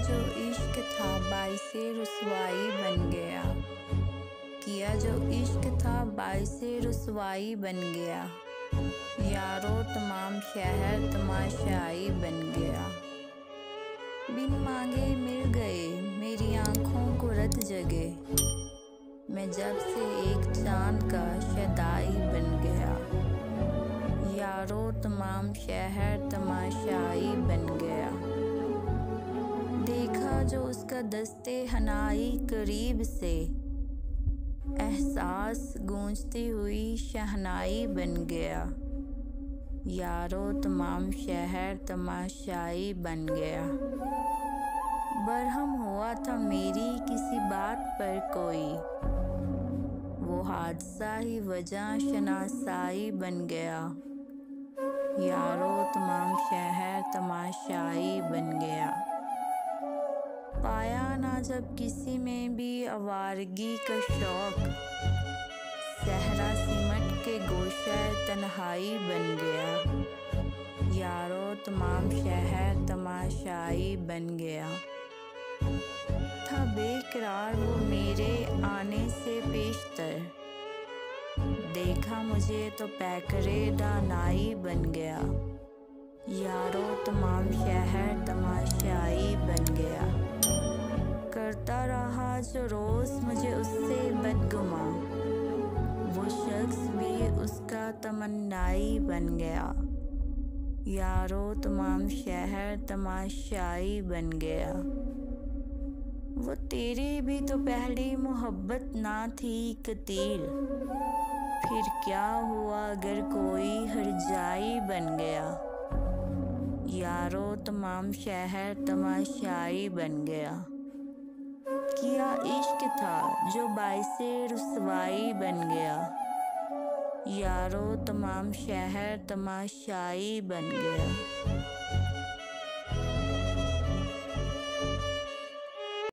जो इश्क था बाइसे रुसवाई बन गया। किया जो इश्क था बाइसे रुसवाई बन गया। यारो तमाम शहर तमाशाई बन गया। बिन मांगे मिल गए मेरी आँखों को रत जगे। मैं जब से एक चांद का शदाई बन गया। यारो तमाम शहर तमाशाई बन गया। देखा जो उसका दस्ते हनाई करीब से, एहसास गूंजती हुई शहनाई बन गया। यारो तमाम शहर तमाशाई बन गया। बरहम हुआ था मेरी किसी बात पर कोई, वो हादसा ही वजह शनासाई बन गया। यारो तमाम शहर तमाशाई बन गया। पाया ना जब किसी में भी आवारगी का शौक, सहरा सिमट के गोशा तन्हाई बन गया। यारो तमाम शहर तमाशाई बन गया। था बेकरार वो मेरे आने से पेशतर, देखा मुझे तो पैकरे दानाई बन गया। यारो तमाम शहर तमाशाई बन गया। करता रहा जो रोज़ मुझे उससे बदगुमा, वो शख्स भी उसका तमन्नाई बन गया। यारो तमाम शहर तमाशाई बन गया। वो तेरी भी तो पहली मोहब्बत ना थी कतील, फिर क्या हुआ अगर कोई हरजाई बन गया। यारो तमाम शहर तमाशाई बन गया। किया इश्क था जो बाइसे रुसवाई बन गया। यारो तमाम शहर तमाशाई बन गया।